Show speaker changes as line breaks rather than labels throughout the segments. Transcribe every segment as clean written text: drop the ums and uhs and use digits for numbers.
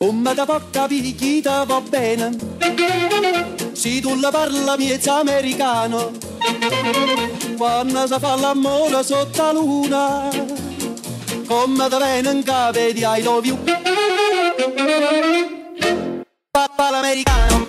Come da può capire chi te va bene, se tu la parla miezza americano, quando si fa l'amore sotto la luna, come te viene in capo di I love you, papà l'americano.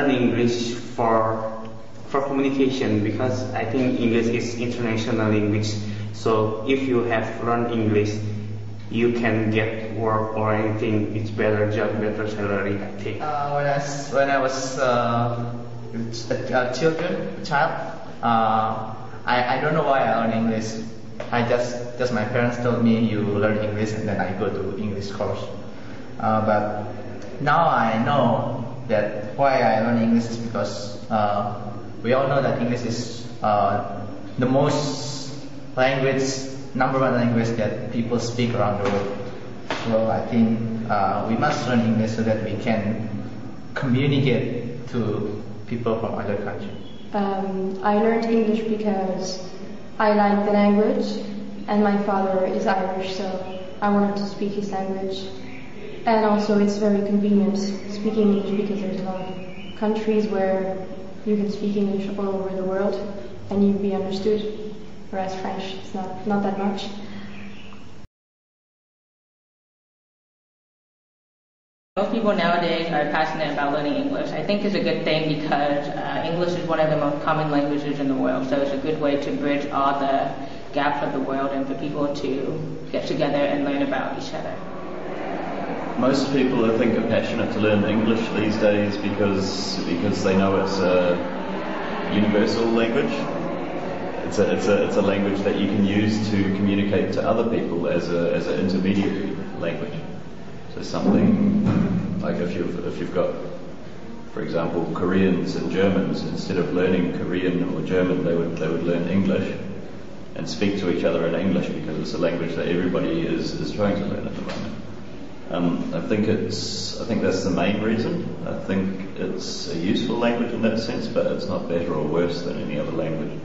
English for communication, because I think English is international language. So if you have learned English, you can get work or anything. It's better job, better salary, I think.
When I was a child, I don't know why I learned English. I just my parents told me you learn English and then I go to English course. But now I know that why I learn English is because we all know that English is the most number one language that people speak around the world. So I think we must learn English so that we can communicate to people from other countries.
I learned English because I like the language and my father is Irish, so I wanted to speak his language. And also it's very convenient speaking English because there's a lot of countries where you can speak English all over the world and you'll be understood, whereas French it's not that much.
Most people nowadays are passionate about learning English. I think it's a good thing because English is one of the most common languages in the world, so it's a good way to bridge all the gaps of the world and for people to get together and learn about each other.
Most people, I think, are passionate to learn English these days because they know it's a universal language. It's a language that you can use to communicate to other people as an intermediary language. So something like if you've got, for example, Koreans and Germans, instead of learning Korean or German, they would learn English and speak to each other in English because it's a language that everybody is trying to learn at the moment. I think that's the main reason. I think it's a useful language in that sense, but it's not better or worse than any other language.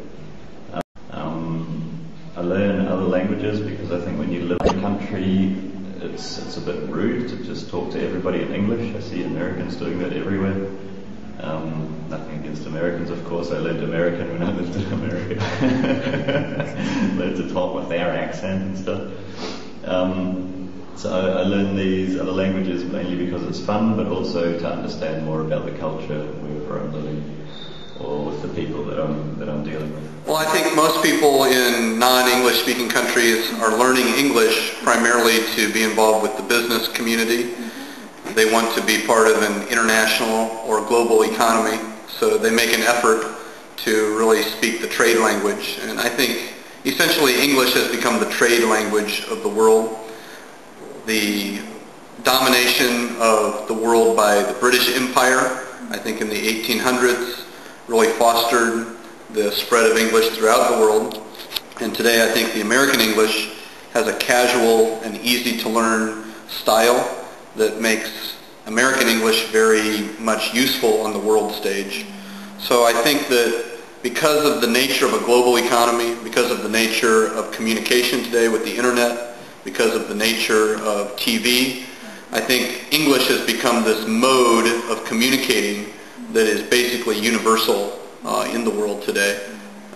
I learn other languages because I think when you live in a country, it's a bit rude to just talk to everybody in English. I see Americans doing that everywhere. Nothing against Americans, of course. I learned American when I lived in America. Learned to talk with their accent and stuff. So I learn these other languages mainly because it's fun, but also to understand more about the culture wherever I'm living, or with the people that I'm dealing with.
Well, I think most people in non-English speaking countries are learning English primarily to be involved with the business community. They want to be part of an international or global economy, so they make an effort to really speak the trade language. And I think essentially English has become the trade language of the world. The domination of the world by the British Empire, I think in the 1800s, really fostered the spread of English throughout the world. And today I think the American English has a casual and easy to learn style that makes American English very much useful on the world stage. So I think that because of the nature of a global economy, because of the nature of communication today with the internet, because of the nature of TV, I think English has become this mode of communicating that is basically universal in the world today.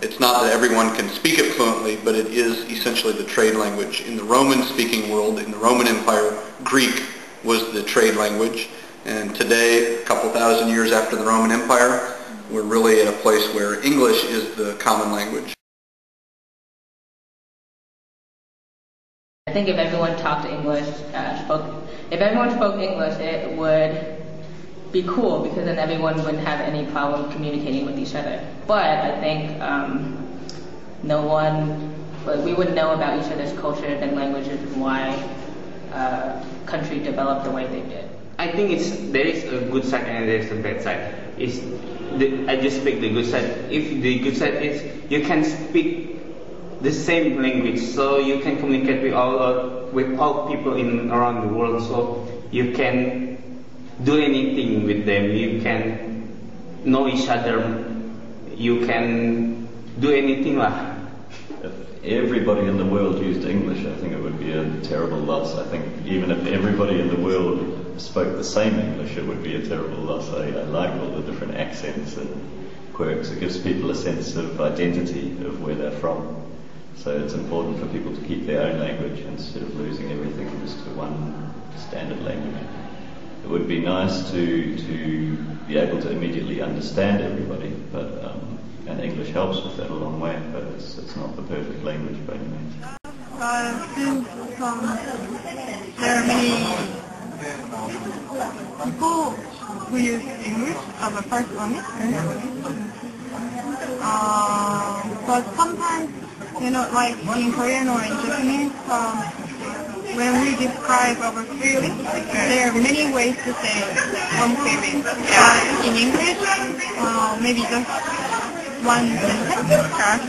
It's not that everyone can speak it fluently, but it is essentially the trade language. In the Roman-speaking world, in the Roman Empire, Greek was the trade language. And today, a couple thousand years after the Roman Empire, we're really at a place where English is the common language.
I think if everyone talked English, if everyone spoke English, it would be cool because then everyone wouldn't have any problem communicating with each other. But I think we wouldn't know about each other's cultures and languages and why country developed the way they did.
I think there is a good side and there is a bad side. I just speak the good side. If the good side is you can speak the same language, so you can communicate with all people around the world. So you can do anything with them. You can know each other. You can do anything lah.
If everybody in the world used English, I think it would be a terrible loss. I think even if everybody in the world spoke the same English, it would be a terrible loss. I like all the different accents and quirks. It gives people a sense of identity of where they're from. So it's important for people to keep their own language instead of losing everything just to one standard language. It would be nice to be able to immediately understand everybody, but and English helps with that a long way, but it's not the perfect language by any means.
Since there are many people who use English as a first language, but sometimes, like in Korean or in Japanese, when we describe our feelings, there are many ways to say one feeling. But in English, maybe just one sentence.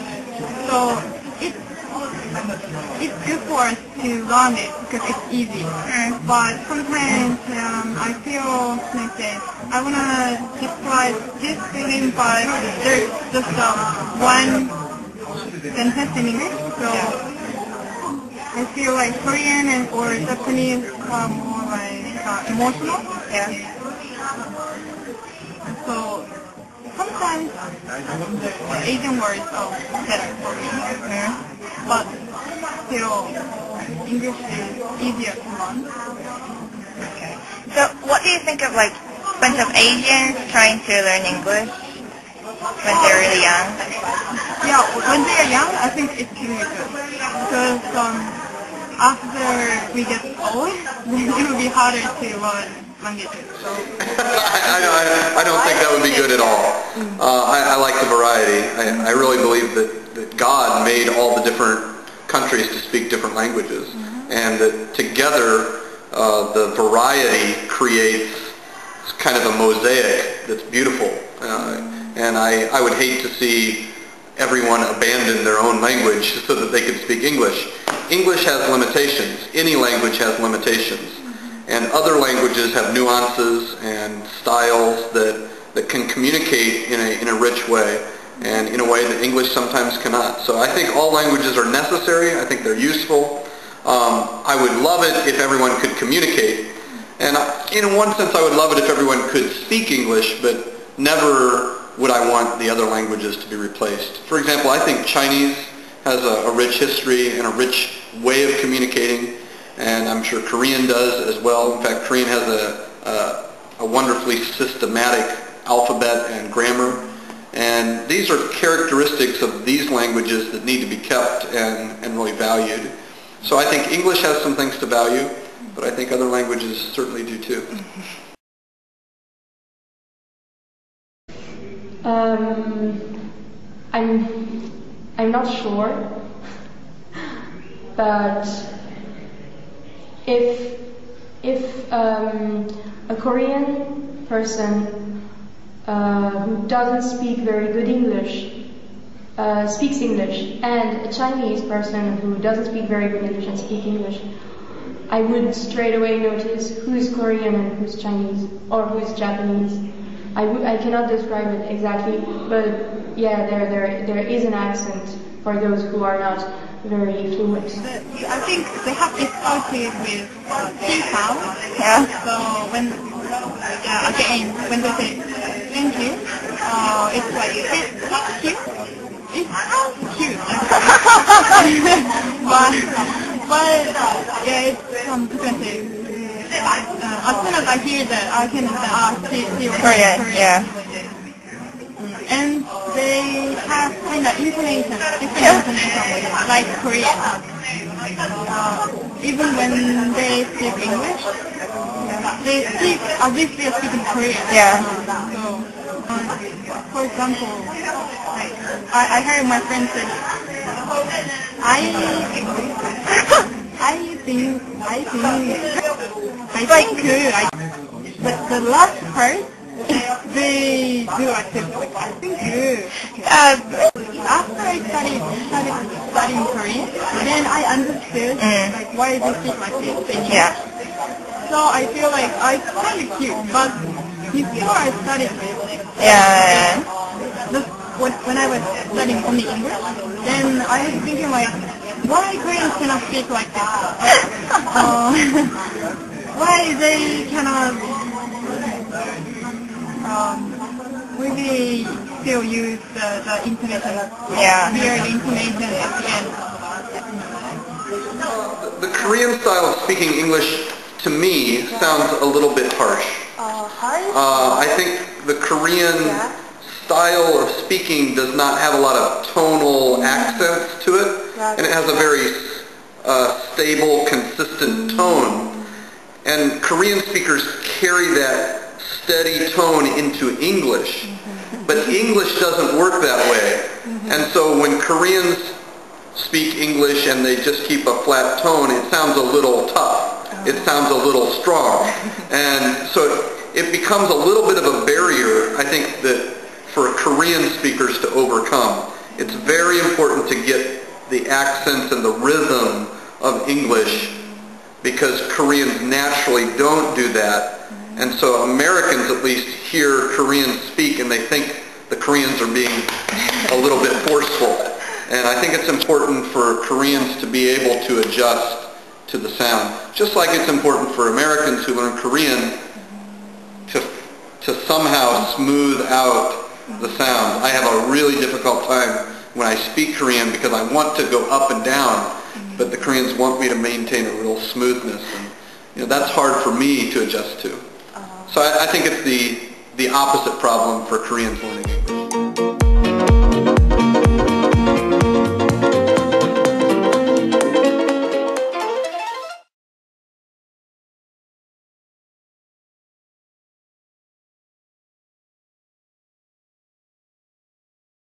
So it's good for us to learn it because it's easy. But sometimes I feel like that I want to describe this feeling, but there's just one sentence in English. So I feel like Korean or Japanese are more like emotional. Yeah. So sometimes Asian words are better for me. But still, English is easier to learn.
Okay. So what do you think of like a bunch of Asians trying to learn English when they're really young?
Yeah, when they're young, I think it's really good. Because after we get old, then it will be harder to learn languages. So.
I don't think that would be good at all. I like the variety. I really believe that God made all the different countries to speak different languages, and that together the variety creates kind of a mosaic that's beautiful. And I would hate to see everyone abandon their own language so that they could speak English. English has limitations. Any language has limitations. And other languages have nuances and styles that can communicate in a rich way, and in a way that English sometimes cannot. So I think all languages are necessary. I think they're useful. I would love it if everyone could communicate. And in one sense I would love it if everyone could speak English, but never would I want the other languages to be replaced. For example, I think Chinese has a rich history and a rich way of communicating, and I'm sure Korean does as well. In fact, Korean has a wonderfully systematic alphabet and grammar, and these are characteristics of these languages that need to be kept and really valued. So I think English has some things to value, but I think other languages certainly do too.
I'm not sure, but if a Korean person who doesn't speak very good English speaks English, and a Chinese person who doesn't speak very good English and speaks English, I would straight away notice who is Korean and who's Chinese or who is Japanese. I cannot describe it exactly, but yeah, there is an accent for those who are not very fluent.
I think they have it started with T sound.
Yeah.
So when again when they say thank you, it's like thank you. It sounds cute. but yeah, it's different. As soon as I hear that, I can see Korean.
Yeah.
and they have kind of intonation, different intonation, like Korean. Even when they speak English, they speak as if they are speaking Korean.
Yeah.
So, for example, I heard my friend say, I think, but the last part, they do like this, like, I think you. After I started studying Korean, then I understood like why they speak like this.
Yeah.
So I feel like I kind of cute, but before I studied this,
Yeah.
when I was studying only English, then I was thinking like, why Koreans cannot speak like this? Why they cannot really still use the intonation, weird intonation at the end.
The Korean style of speaking English, to me, sounds a little bit harsh. I think the Korean style of speaking does not have a lot of tonal accents to it, and it has a very stable, consistent tone. And Korean speakers carry that steady tone into English, but English doesn't work that way. And so when Koreans speak English and they just keep a flat tone, it sounds a little tough. It sounds a little strong. And so it becomes a little bit of a barrier, I think, that for Korean speakers to overcome. It's very important to get the accents and the rhythm of English, because Koreans naturally don't do that. And so Americans at least hear Koreans speak and they think the Koreans are being a little bit forceful. And I think it's important for Koreans to be able to adjust to the sound. Just like it's important for Americans who learn Korean to somehow smooth out the sound. I have a really difficult time when I speak Korean because I want to go up and down, but the Koreans want me to maintain a real smoothness, and that's hard for me to adjust to. So I think it's the opposite problem for Koreans learning English.